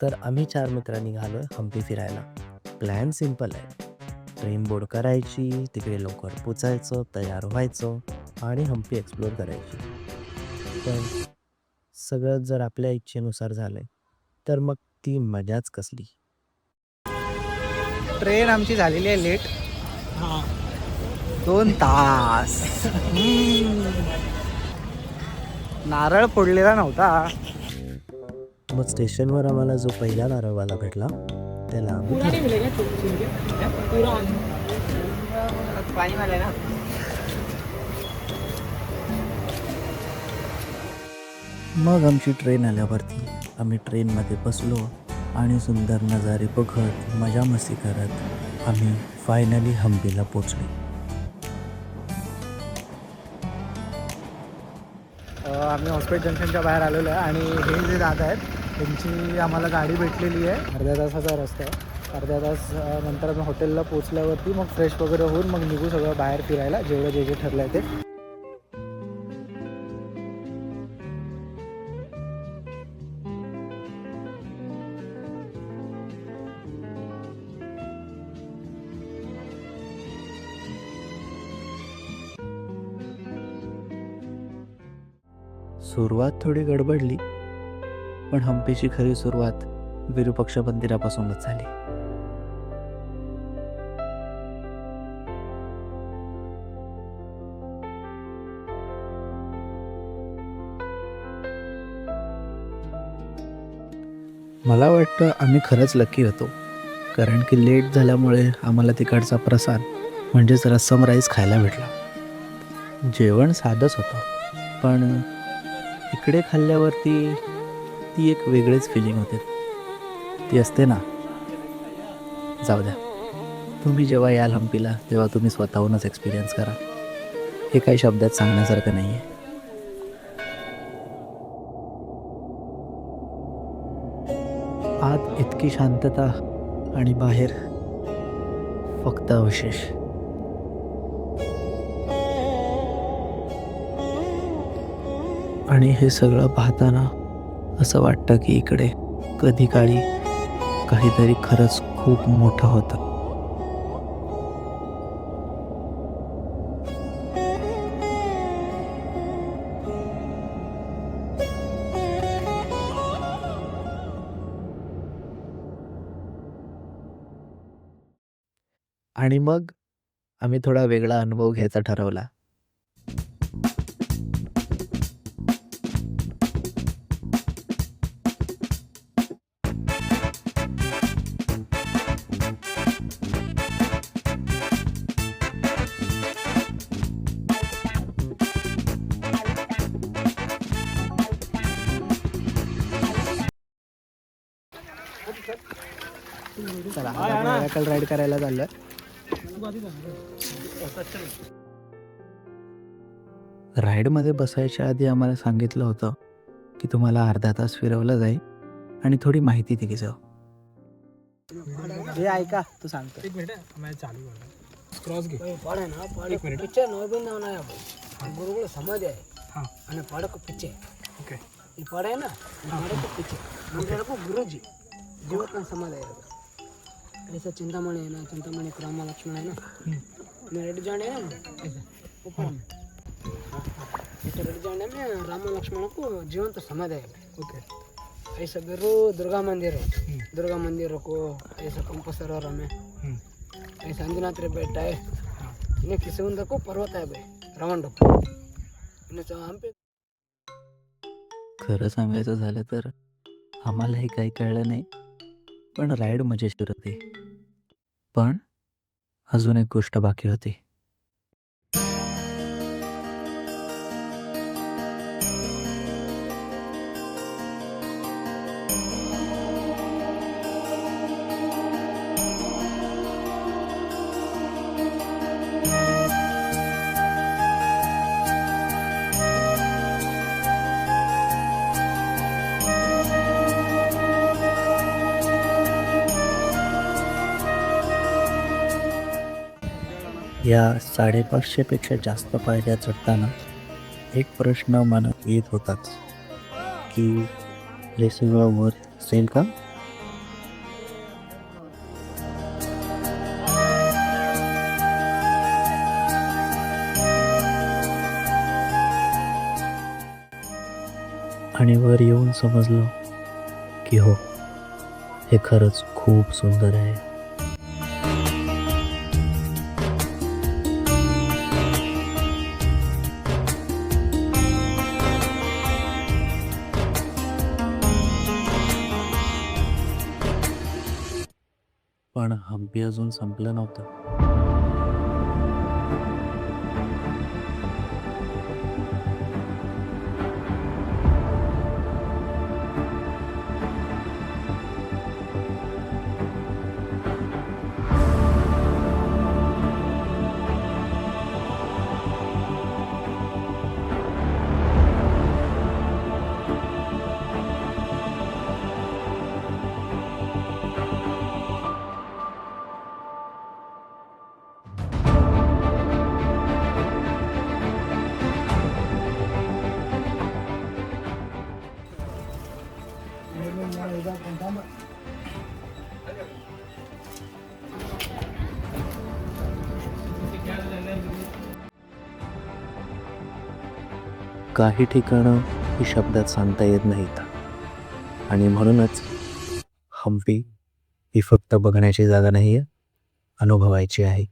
तर आम्ही 4 मित्र निघालोय हंपी फिरायला. प्लॅन सिंपल आहे. ट्रेन बोर्ड करायची, तिकडे लवकर पोचायचं, तयार व्हायचं आणि हंपी एक्सप्लोर करायची. पण सगळं जर आपल्या इच्छेनुसार झालंय, तर मग ती मजाच कसली. ट्रेन आमची झालेली आहे लेट. 2 तास. नारळ फोडलेला नव्हता. मग स्टेशनवर आम्हाला जो पहिला नारळवाला भेटला, त्याला आम्ही पाणी मला ना. मग आमची ट्रेन आल्यावरती आम्ही ट्रेनमध्ये बसलो आणि सुंदर नजारे बघत मजा मस्ती करत आम्ही फायनली हंपीला पोचलो. आम्ही हॉस्पिटल जंक्शनच्या बाहेर आलेलो आहे आणि हे जे दादा आहेत त्यांची आम्हाला गाडी भेटलेली आहे. अर्ध्या तासाचा रस्ता आहे. अर्ध्या तास नंतर आम्ही हॉटेलला पोचल्यावरती मग फ्रेश वगैरे होऊन मग निघू सगळं बाहेर फिरायला जेवढं जे जे ठरलं आहे ते. सुरुवात थोडी गडबडली, पण हंपीची खरी सुरुवात विरूपाक्ष मंदिरापासूनच झाली. मला वाटतं आम्ही खरंच लकी होतो, कारण की लेट झाल्यामुळे आम्हाला तिकडचा प्रसाद म्हणजेच रस्सम राईस खायला भेटला. जेवण साधंच होतं, पण इकडे खाल्ल्यावरती ती एक वेगळीच फिलिंग होते. ती असते ना. जाऊ द्या, तुम्ही जेव्हा याल हंपीला तेव्हा तुम्ही स्वतःहूनच एक्सपिरियन्स करा. हे काही शब्दात सांगण्यासारखं नाही आहे. आत इतकी शांतता आणि बाहेर फक्त अवशेष. आणि हे सगळं पाहताना असं वाटतं की इकडे कधी काळी काहीतरी खरंच खूप मोठं होतं. आणि मग आम्ही थोडा वेगळा अनुभव घ्यायचा ठरवला. चला आता राईड करायला चाललोय. राईडमध्ये बसायच्या आधी आम्हाला सांगितलं होतं की तुम्हाला अर्धा तास फिरवलं जाईल आणि थोडी माहिती दिली जाऊ. हे ऐका तू सांगतो. ಗುರುಗಳು ಸಮಾಧಿ અને પડક પીછે ಈ પડે ને પડક પીछे મંદિરକୁ गुरुजी जीवतना समाधि है ऐसा चिंतामणि है ना चिंतामणि राम लक्ष्मण है ना मैं रेड जाने है ना ऐसा ऊपर में ऐसा रेड जाने में राम लक्ष्मण को जीवंत समाधि है. ओके ऐसा बेरू दुर्गा मंदिर को ऐसा कंप सरोवर में ऐसा अंजनाद्री बेट है इन्हें किसी को पर्वत है भाई रावण खरं सांगायचं झालं तर आम्हालाही काही कळलं नाही, पण राईड मजेशीर होती. पण अजून एक गोष्ट बाकी होती. या 550 पेक्षा जास्त पायऱ्या चढताना एक प्रश्न मनात येत होताच की हे सगळं वर्थ असेल का? आणि वर येऊन समजलं की हो, हे खरंच खूप सुंदर आहे. पण हम्पी अजून संपलं नव्हतं. काही ठिकाणं ही शब्दात सांगता येत नाहीत आणि म्हणूनच हम्पी ही फक्त बघण्याची जागा नाही आहे, अनुभवायची आहे.